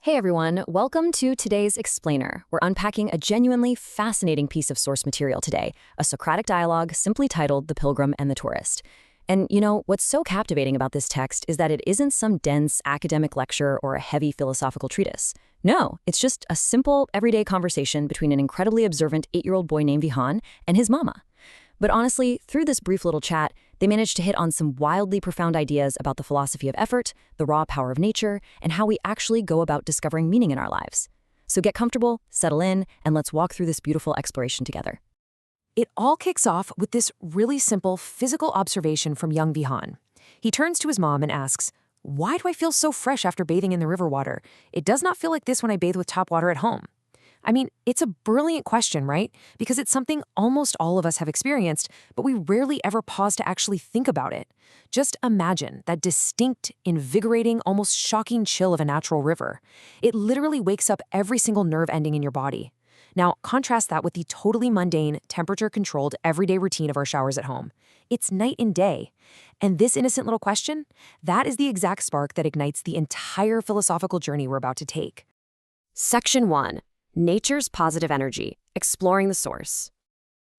Hey everyone, welcome to today's Explainer. We're unpacking a genuinely fascinating piece of source material today, a Socratic dialogue simply titled The Pilgrim and the Tourist. And what's so captivating about this text is that it isn't some dense academic lecture or a heavy philosophical treatise. No, it's just a simple, everyday conversation between an incredibly observant 8-year-old boy named Vihan and his mama. But honestly, through this brief little chat, they managed to hit on some wildly profound ideas about the philosophy of effort, the raw power of nature, and how we actually go about discovering meaning in our lives. So get comfortable, settle in, and let's walk through this beautiful exploration together. It all kicks off with this really simple physical observation from young Vihan. He turns to his mom and asks, "Why do I feel so fresh after bathing in the river water? It does not feel like this when I bathe with tap water at home." I mean, it's a brilliant question, right? Because it's something almost all of us have experienced, but we rarely ever pause to actually think about it. Just imagine that distinct, invigorating, almost shocking chill of a natural river. It literally wakes up every single nerve ending in your body. Now, contrast that with the totally mundane, temperature-controlled, everyday routine of our showers at home. It's night and day. And this innocent little question, that is the exact spark that ignites the entire philosophical journey we're about to take. Section 1. Nature's Positive Energy, Exploring the Source.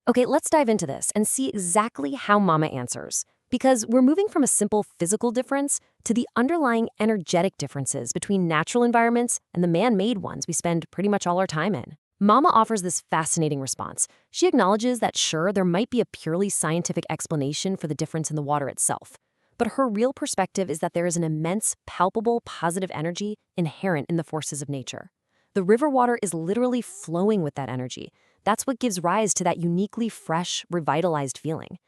Okay, let's dive into this and see exactly how Mama answers, because we're moving from a simple physical difference to the underlying energetic differences between natural environments and the man-made ones we spend pretty much all our time in. Mama offers this fascinating response. She acknowledges that sure, there might be a purely scientific explanation for the difference in the water itself, but her real perspective is that there is an immense, palpable, positive energy inherent in the forces of nature. The river water is literally flowing with that energy. That's what gives rise to that uniquely fresh, revitalized feeling.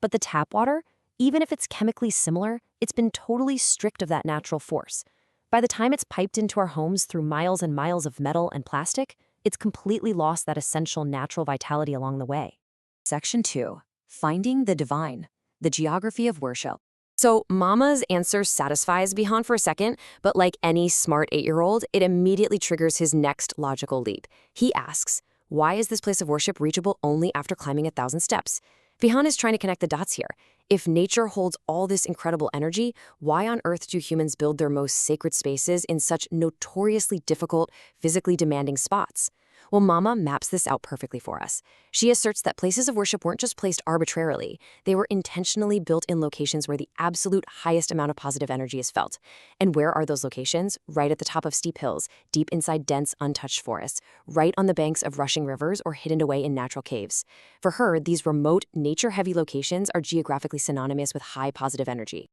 But the tap water, even if it's chemically similar, it's been totally stripped of that natural force. By the time it's piped into our homes through miles and miles of metal and plastic, it's completely lost that essential natural vitality along the way. Section 2. Finding the Divine, the Geography of Worship. So Mama's answer satisfies Vihan for a second, but like any smart 8-year-old, it immediately triggers his next logical leap. He asks, why is this place of worship reachable only after climbing 1,000 steps? Vihan is trying to connect the dots here. If nature holds all this incredible energy, why on earth do humans build their most sacred spaces in such notoriously difficult, physically demanding spots? Well, Mama maps this out perfectly for us. She asserts that places of worship weren't just placed arbitrarily. They were intentionally built in locations where the absolute highest amount of positive energy is felt. And where are those locations? Right at the top of steep hills, deep inside dense, untouched forests, right on the banks of rushing rivers or hidden away in natural caves. For her, these remote, nature-heavy locations are geographically synonymous with high positive energy.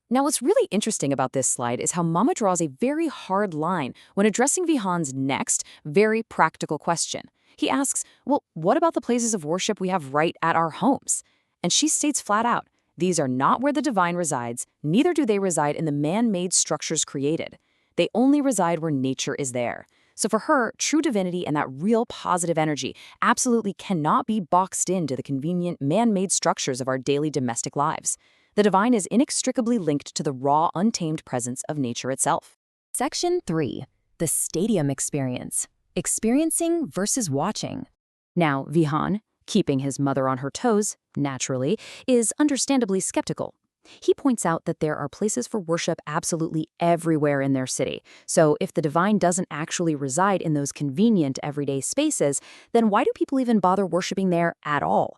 Now, what's really interesting about this slide is how Mama draws a very hard line when addressing Vihan's next, very practical question. He asks, well, what about the places of worship we have right at our homes? And she states flat out, these are not where the divine resides, neither do they reside in the man-made structures created. They only reside where nature is there. So for her, true divinity and that real positive energy absolutely cannot be boxed into the convenient man-made structures of our daily domestic lives. The divine is inextricably linked to the raw, untamed presence of nature itself. Section 3. The Stadium Experience. Experiencing versus watching. Now, Vihan, keeping his mother on her toes, naturally, is understandably skeptical. He points out that there are places for worship absolutely everywhere in their city. So if the divine doesn't actually reside in those convenient everyday spaces, then why do people even bother worshiping there at all?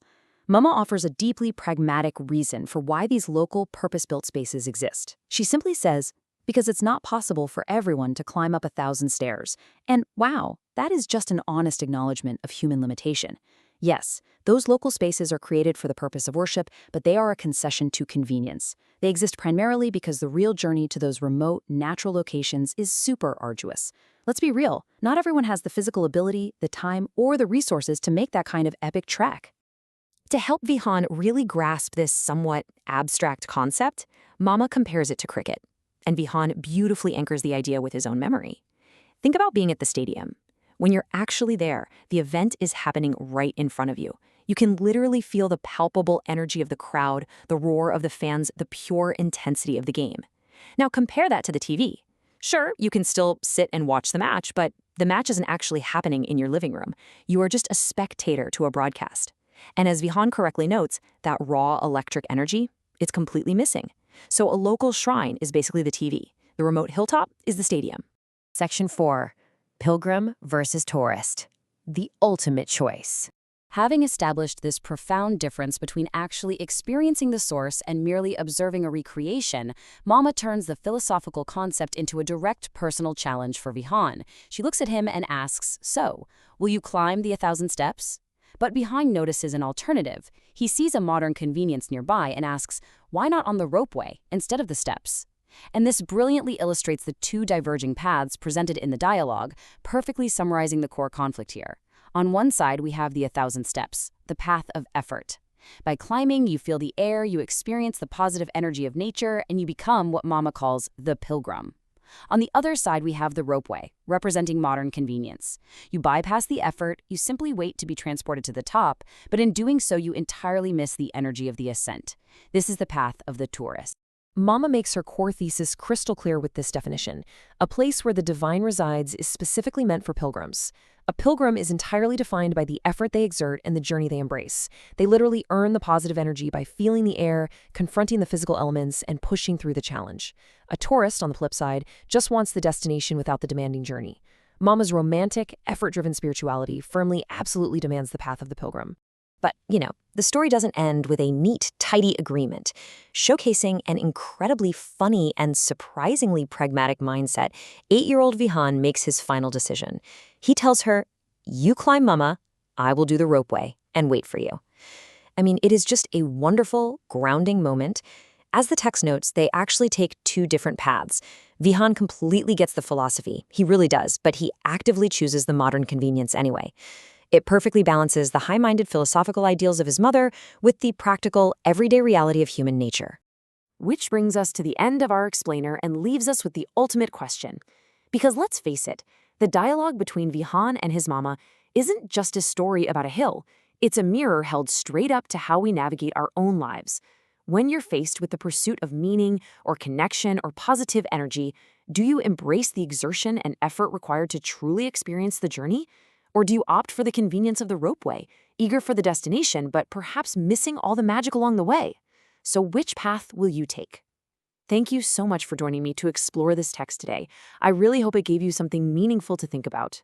Mama offers a deeply pragmatic reason for why these local, purpose-built spaces exist. She simply says, because it's not possible for everyone to climb up 1,000 stairs. And wow, that is just an honest acknowledgement of human limitation. Yes, those local spaces are created for the purpose of worship, but they are a concession to convenience. They exist primarily because the real journey to those remote, natural locations is super arduous. Let's be real, not everyone has the physical ability, the time, or the resources to make that kind of epic trek. To help Vihan really grasp this somewhat abstract concept, Mama compares it to cricket, and Vihan beautifully anchors the idea with his own memory. Think about being at the stadium. When you're actually there, the event is happening right in front of you. You can literally feel the palpable energy of the crowd, the roar of the fans, the pure intensity of the game. Now compare that to the TV. Sure, you can still sit and watch the match, but the match isn't actually happening in your living room. You are just a spectator to a broadcast. And as Vihan correctly notes, that raw electric energy, it's completely missing. So a local shrine is basically the TV. The remote hilltop is the stadium. Section 4. Pilgrim versus tourist. The ultimate choice. Having established this profound difference between actually experiencing the source and merely observing a recreation, Mama turns the philosophical concept into a direct personal challenge for Vihan. She looks at him and asks, "So, will you climb the 1,000 steps?" But Vihan notices an alternative. He sees a modern convenience nearby and asks, "Why not on the ropeway instead of the steps?" And this brilliantly illustrates the two diverging paths presented in the dialogue, perfectly summarizing the core conflict here. On one side, we have the 1,000 steps, the path of effort. By climbing, you feel the air, you experience the positive energy of nature, and you become what Mama calls the pilgrim. On the other side, we have the ropeway, representing modern convenience. You bypass the effort, you simply wait to be transported to the top, but in doing so, you entirely miss the energy of the ascent. This is the path of the tourist. Mama makes her core thesis crystal clear with this definition. A place where the divine resides is specifically meant for pilgrims. A pilgrim is entirely defined by the effort they exert and the journey they embrace. They literally earn the positive energy by feeling the air, confronting the physical elements, and pushing through the challenge. A tourist, on the flip side, just wants the destination without the demanding journey. Mama's romantic, effort-driven spirituality firmly, absolutely demands the path of the pilgrim. But, the story doesn't end with a neat, tidy agreement. Showcasing an incredibly funny and surprisingly pragmatic mindset, 8-year-old Vihan makes his final decision. He tells her, "You climb Mama, I will do the ropeway and wait for you." It is just a wonderful, grounding moment. As the text notes, they actually take two different paths. Vihan completely gets the philosophy, he really does, but he actively chooses the modern convenience anyway. It perfectly balances the high-minded philosophical ideals of his mother with the practical, everyday reality of human nature. Which brings us to the end of our explainer and leaves us with the ultimate question. Because let's face it, the dialogue between Vihan and his mama isn't just a story about a hill. It's a mirror held straight up to how we navigate our own lives. When you're faced with the pursuit of meaning or connection or positive energy, do you embrace the exertion and effort required to truly experience the journey? Or do you opt for the convenience of the ropeway, eager for the destination, but perhaps missing all the magic along the way? So which path will you take? Thank you so much for joining me to explore this text today. I really hope it gave you something meaningful to think about.